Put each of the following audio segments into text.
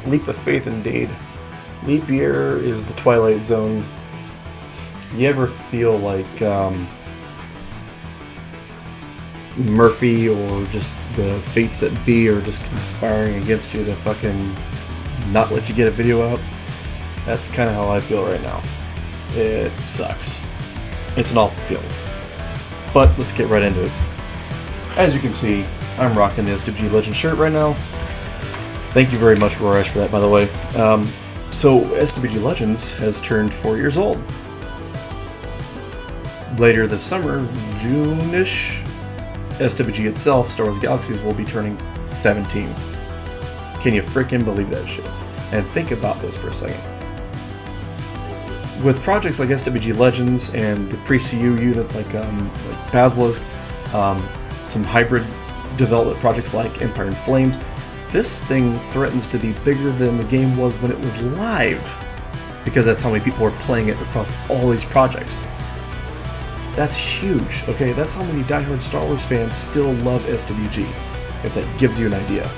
Leap of faith indeed. Leap year is the Twilight Zone. You ever feel like Murphy or just the fates that be are just conspiring against you to fucking not let you get a video out? That's kind of how I feel right now. It sucks. It's an awful feeling. But let's get right into it. As you can see, I'm rocking the SWG Legends shirt right now. Thank you very much, Rorash, for that, by the way. So, SWG Legends has turned 4 years old. Later this summer, June-ish, SWG itself, Star Wars Galaxies, will be turning 17. Can you freaking believe that shit? And think about this for a second. With projects like SWG Legends and the pre-CU units like Basilisk, some hybrid development projects like Empire in Flames, this thing threatens to be bigger than the game was when it was live, because that's how many people are playing it across all these projects. That's huge, okay? That's how many diehard Star Wars fans still love SWG, if that gives you an idea.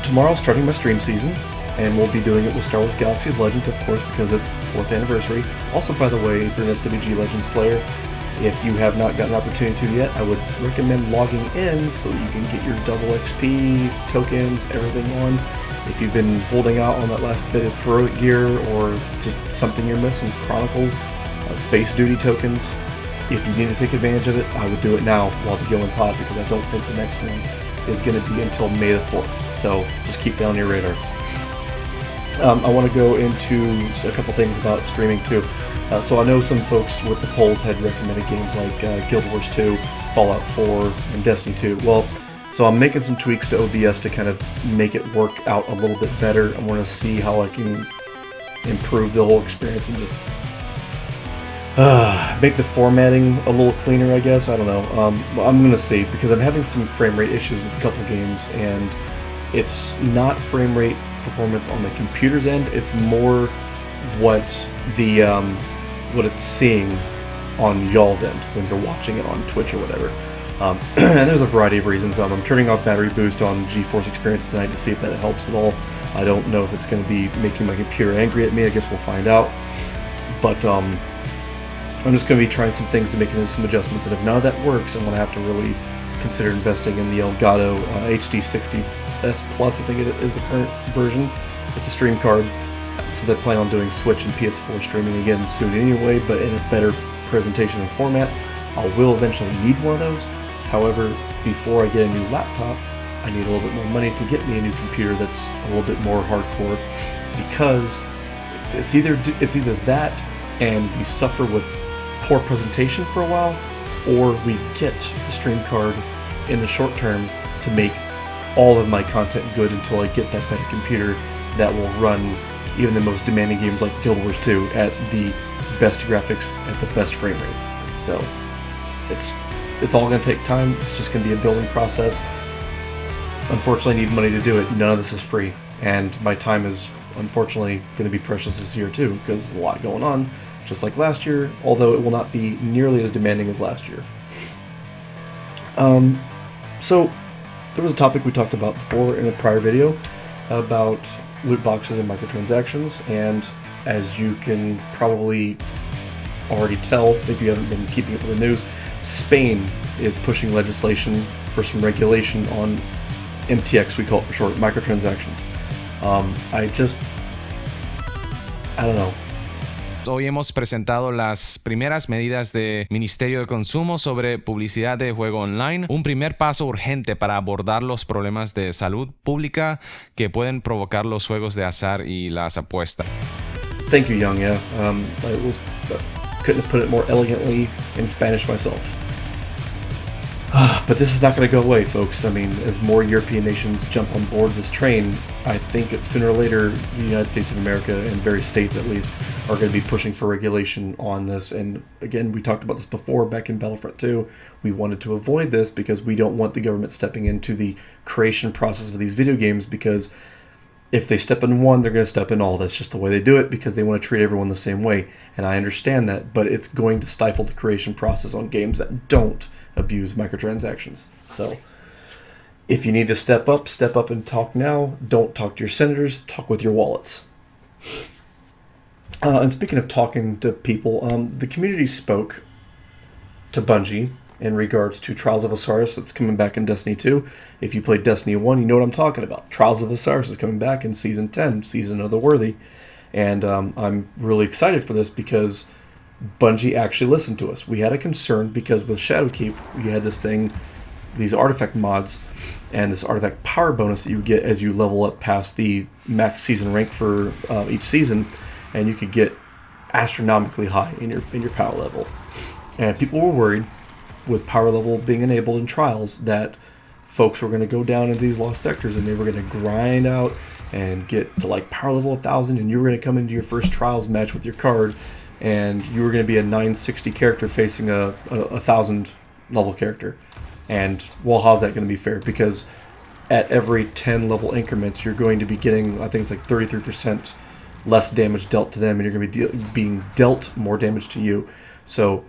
Tomorrow, starting my stream season, and we'll be doing it with Star Wars Galaxies Legends, of course, because it's 4th anniversary. Also, by the way, if you're an SWG Legends player, if you have not gotten an opportunity to yet, I would recommend logging in so you can get your double XP, tokens, everything on. If you've been holding out on that last bit of heroic gear or just something you're missing, Chronicles, Space Duty tokens, if you need to take advantage of it, I would do it now while the going's hot, because I don't think the next one is going to be until May the 4th. So just keep that on your radar. I want to go into a couple things about streaming too. So I know some folks with the polls had recommended games like Guild Wars 2, Fallout 4, and Destiny 2. Well, so I'm making some tweaks to OBS to kind of make it work out a little bit better. I want to see how I can improve the whole experience and just make the formatting a little cleaner, I guess. I don't know. I'm going to see, because I'm having some frame rate issues with a couple games, and it's not frame rate performance on the computer's end. It's more what it's seeing on y'all's end when you're watching it on Twitch or whatever. And there's a variety of reasons. I'm turning off battery boost on GeForce Experience tonight to see if that helps at all. I don't know if it's going to be making my computer angry at me. I guess we'll find out. But I'm just going to be trying some things and making some adjustments, and if none of that works, I'm going to have to really consider investing in the Elgato HD60S Plus, I think it is the current version. It's a stream card, since I plan on doing Switch and PS4 streaming again soon anyway, but in a better presentation and format. I will eventually need one of those. However, before I get a new laptop, I need a little bit more money to get me a new computer that's a little bit more hardcore, because it's either that and we suffer with poor presentation for a while, or we get the stream card in the short term to make all of my content good until I get that better computer that will run even the most demanding games like Guild Wars 2 at the best graphics, at the best frame rate. So it's all going to take time. It's just going to be a building process. Unfortunately, I need money to do it. None of this is free, and my time is unfortunately going to be precious this year too, because there's a lot going on, just like last year, although it will not be nearly as demanding as last year. So there was a topic we talked about before in a prior video about loot boxes and microtransactions, and as you can probably already tell if you haven't been keeping up with the news, Spain is pushing legislation for some regulation on MTX, we call it for short, microtransactions. I don't know. Hoy hemos presentado las primeras medidas del Ministerio de Consumo sobre publicidad de juego online, un primer paso urgente para abordar los problemas de salud pública que pueden provocar los juegos de azar y las apuestas. Thank you, Young. Yeah, couldn't have put it more elegantly in Spanish myself. But this is not going to go away, folks. I mean, as more European nations jump on board this train, I think that sooner or later the United States of America, and various states at least, are going to be pushing for regulation on this. And again, we talked about this before back in Battlefront 2. We wanted to avoid this because we don't want the government stepping into the creation process of these video games, because if they step in one, they're going to step in all. That's just the way they do it, because they want to treat everyone the same way. And I understand that, but it's going to stifle the creation process on games that don't abuse microtransactions. So If you need to step up and talk now. Don't talk to your senators, talk with your wallets. And speaking of talking to people, the community spoke to Bungie in regards to Trials of Osiris that's coming back in Destiny 2. If you played Destiny 1, you know what I'm talking about. Trials of Osiris is coming back in Season 10, Season of the Worthy. And I'm really excited for this because Bungie actually listened to us. We had a concern because with Shadowkeep, you had this thing, these artifact mods, and this artifact power bonus that you get as you level up past the max season rank for each season, and you could get astronomically high in your power level. And people were worried with power level being enabled in Trials that folks were going to go down into these lost sectors and they were going to grind out and get to like power level 1000, and you were going to come into your first Trials match with your card and you were going to be a 960 character facing a 1000 level character. And well, how's that going to be fair? Because at every 10 level increments you're going to be getting, I think it's like 33% less damage dealt to them, and you're going to be being dealt more damage to you. So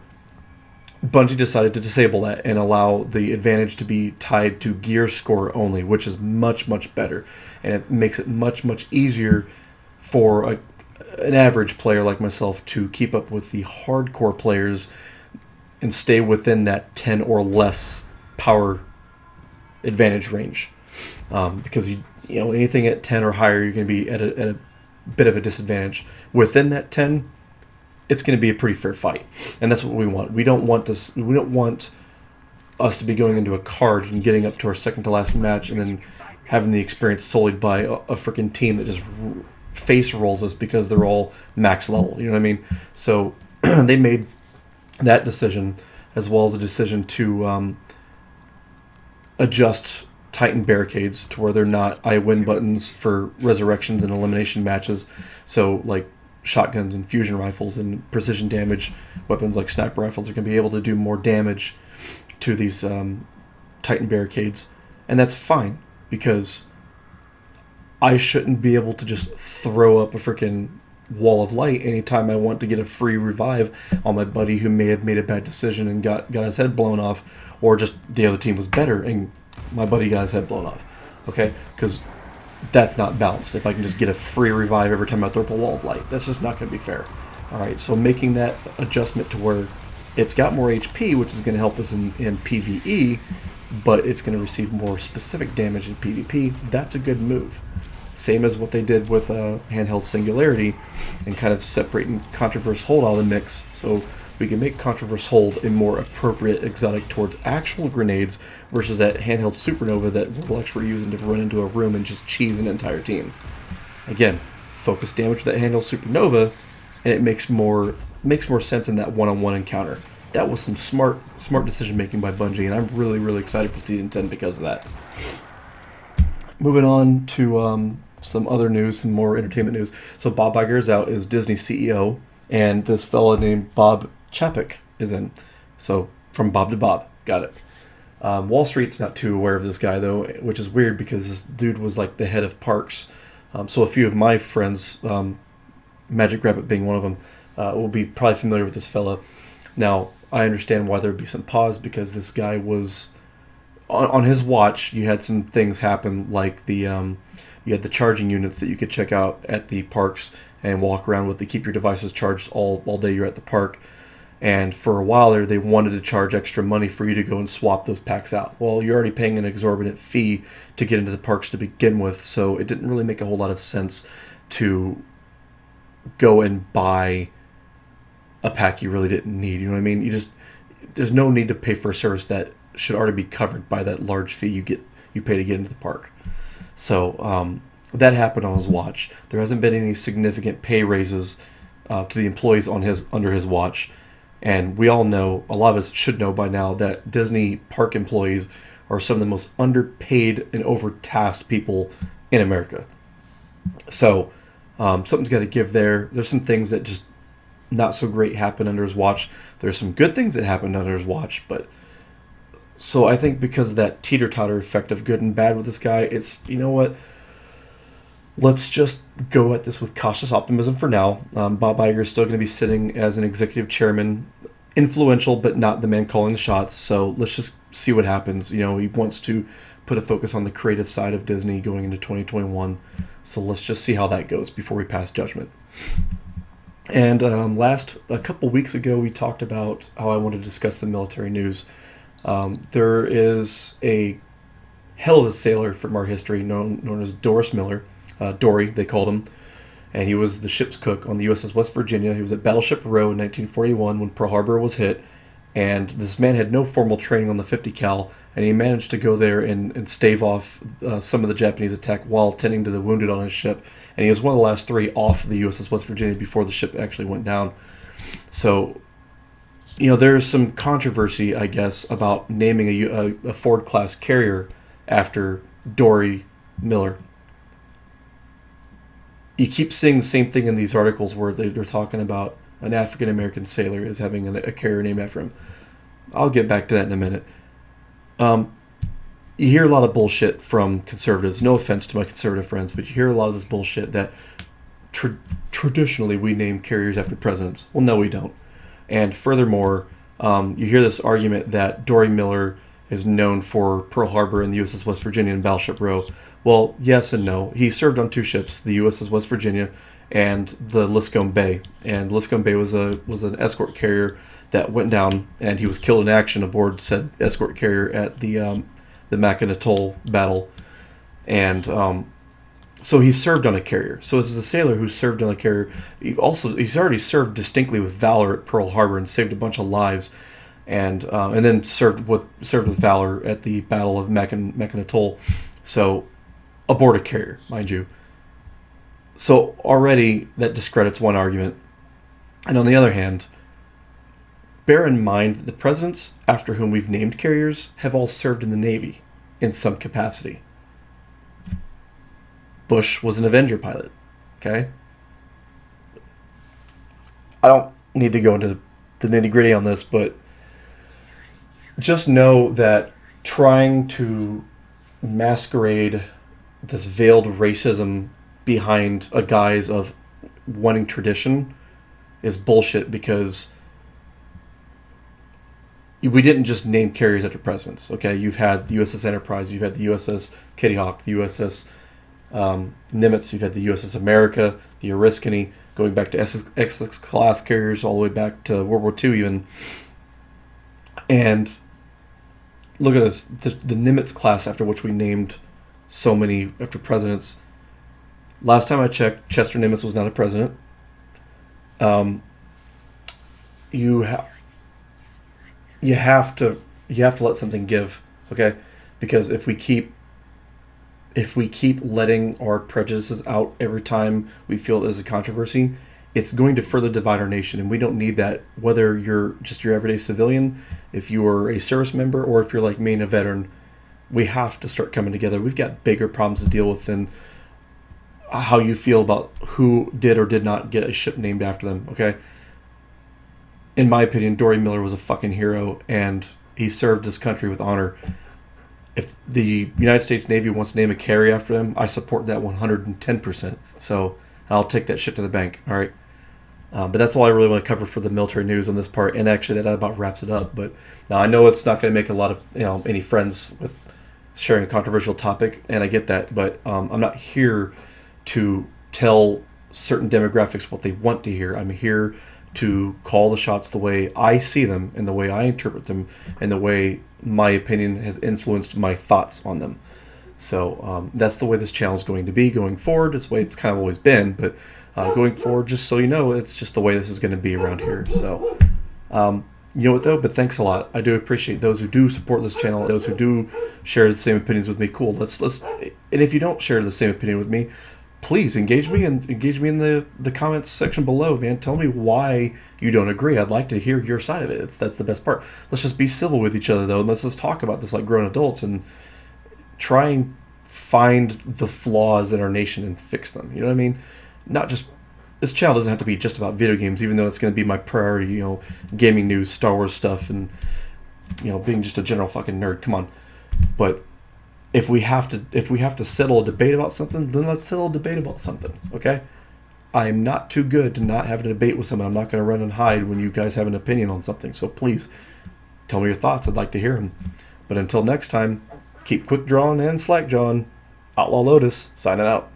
Bungie decided to disable that and allow the advantage to be tied to gear score only, which is much, much better. And it makes it much, much easier for an average player like myself to keep up with the hardcore players and stay within that 10 or less power advantage range. Because you know anything at 10 or higher, you're going to be at a bit of a disadvantage. Within that 10, it's going to be a pretty fair fight, and that's what we want. We don't want us to be going into a card and getting up to our second to last match and then having the experience sullied by a freaking team that just face rolls us because they're all max level. You know what I mean? So they made that decision, as well as a decision to adjust Titan barricades to where they're not I win buttons for resurrections and elimination matches. So like shotguns and fusion rifles and precision damage weapons like sniper rifles are going to be able to do more damage to these Titan barricades. And that's fine, because I shouldn't be able to just throw up a freaking wall of light anytime I want to get a free revive on my buddy who may have made a bad decision and got his head blown off, or just the other team was better and my buddy got his head blown off. Okay? Because that's not balanced. If I can just get a free revive every time I throw up a wall of light, that's just not going to be fair. Alright, so making that adjustment to where it's got more HP, which is going to help us in PvE, but it's going to receive more specific damage in PvP, that's a good move. Same as what they did with handheld Singularity and kind of separating Controverse Hold out of the mix, so we can make Controverse Hold a more appropriate exotic towards actual grenades versus that handheld Supernova that Warlocks were using to run into a room and just cheese an entire team. Again, focus damage with that handheld Supernova, and it makes more sense in that one-on-one encounter. That was some smart decision making by Bungie, and I'm really, really excited for Season 10 because of that. Moving on to some other news, some more entertainment news. So Bob Iger is out as Disney CEO, and this fella named Bob Chapek is in. So from Bob to Bob, got it. Wall Street's not too aware of this guy though, which is weird because this dude was like the head of parks. So a few of my friends, Magic Rabbit being one of them, will be probably familiar with this fella. Now I understand why there would be some pause, because this guy was on his watch. You had some things happen, like you had the charging units that you could check out at the parks and walk around with to keep your devices charged all day you're at the park. And for a while there, they wanted to charge extra money for you to go and swap those packs out. Well, you're already paying an exorbitant fee to get into the parks to begin with, so it didn't really make a whole lot of sense to go and buy a pack you really didn't need. You know what I mean? There's no need to pay for a service that should already be covered by that large fee you pay to get into the park. So that happened on his watch. There hasn't been any significant pay raises to the employees under his watch. And we all know, a lot of us should know by now, that Disney park employees are some of the most underpaid and overtasked people in America. So something's got to give there. There's some things that just not so great happened under his watch. There's some good things that happened under his watch, but so I think because of that teeter-totter effect of good and bad with this guy, it's, you know what, let's just go at this with cautious optimism for now. Bob Iger is still going to be sitting as an executive chairman, influential but not the man calling the shots, so let's just see what happens. You know, he wants to put a focus on the creative side of Disney going into 2021. So let's just see how that goes before we pass judgment. And a couple weeks ago, we talked about how I wanted to discuss some military news. There is a hell of a sailor from our history known as Doris Miller, Dorie, they called him, and he was the ship's cook on the USS West Virginia. He was at Battleship Row in 1941 when Pearl Harbor was hit, and this man had no formal training on the 50 cal, and he managed to go there and stave off some of the Japanese attack while tending to the wounded on his ship, and he was one of the last 3 off the USS West Virginia before the ship actually went down. So, there's some controversy, I guess, about naming a Ford-class carrier after Dorie Miller. You keep seeing the same thing in these articles where they're talking about an African-American sailor is having a carrier named after him. I'll get back to that in a minute. You hear a lot of bullshit from conservatives. No offense to my conservative friends, but you hear a lot of this bullshit that traditionally we name carriers after presidents. Well, no, we don't. And furthermore, you hear this argument that Dorie Miller is known for Pearl Harbor and the USS West Virginia and Battleship Row. Well, yes and no. He served on 2 ships, the USS West Virginia and the Liscome Bay. And Liscome Bay was an escort carrier that went down, and he was killed in action aboard said escort carrier at the Mackinac Atoll battle. And so he served on a carrier. So this is a sailor who served on a carrier. He's already served distinctly with valor at Pearl Harbor and saved a bunch of lives, and then served with valor at the Battle of Mackinac Atoll. So aboard a carrier, mind you. So already that discredits one argument. And on the other hand, bear in mind that the presidents after whom we've named carriers have all served in the Navy in some capacity. Bush was an Avenger pilot, okay? I don't need to go into the nitty-gritty on this, but just know that trying to masquerade this veiled racism behind a guise of wanting tradition is bullshit, because we didn't just name carriers after presidents, okay? You've had the USS Enterprise, you've had the USS Kitty Hawk, the USS Nimitz, you've had the USS America, the Oriskany, going back to Essex class carriers all the way back to World War II even. And look at this, the Nimitz class, after which we named so many after presidents. Last time I checked, Chester Nimitz was not a president. You have to let something give, okay? Because if we keep letting our prejudices out every time we feel there's a controversy, it's going to further divide our nation, and we don't need that. Whether you're just your everyday civilian, if you are a service member, or if you're like me and a veteran, we have to start coming together. We've got bigger problems to deal with than how you feel about who did or did not get a ship named after them, okay? In my opinion, Dorie Miller was a fucking hero, and he served this country with honor. If the United States Navy wants to name a carrier after him, I support that 110%. So I'll take that shit to the bank, all right? But that's all I really want to cover for the military news on this part, and actually that about wraps it up. But now I know it's not going to make a lot of any friends with sharing a controversial topic, and I get that, but I'm not here to tell certain demographics what they want to hear. I'm here to call the shots the way I see them and the way I interpret them and the way my opinion has influenced my thoughts on them. So that's the way this channel is going to be going forward. It's the way it's kind of always been, but going forward, just so you know, it's just the way this is going to be around here. So you know what though, but thanks a lot. I do appreciate those who do support this channel, those who do share the same opinions with me. Cool. Let's and if you don't share the same opinion with me, please engage me in the comments section below, man. Tell me why you don't agree. I'd like to hear your side of it. That's the best part. Let's just be civil with each other though, and let's just talk about this like grown adults and try and find the flaws in our nation and fix them. You know what I mean? Not just, this channel doesn't have to be just about video games, even though it's going to be my priority, gaming news, Star Wars stuff, and being just a general fucking nerd. Come on. But if we have to settle a debate about something, then let's settle a debate about something, okay? I am not too good to not have a debate with someone. I'm not going to run and hide when you guys have an opinion on something. So please, tell me your thoughts. I'd like to hear them. But until next time, keep quick drawing and slack jawing. Outlaw Lotus, signing out.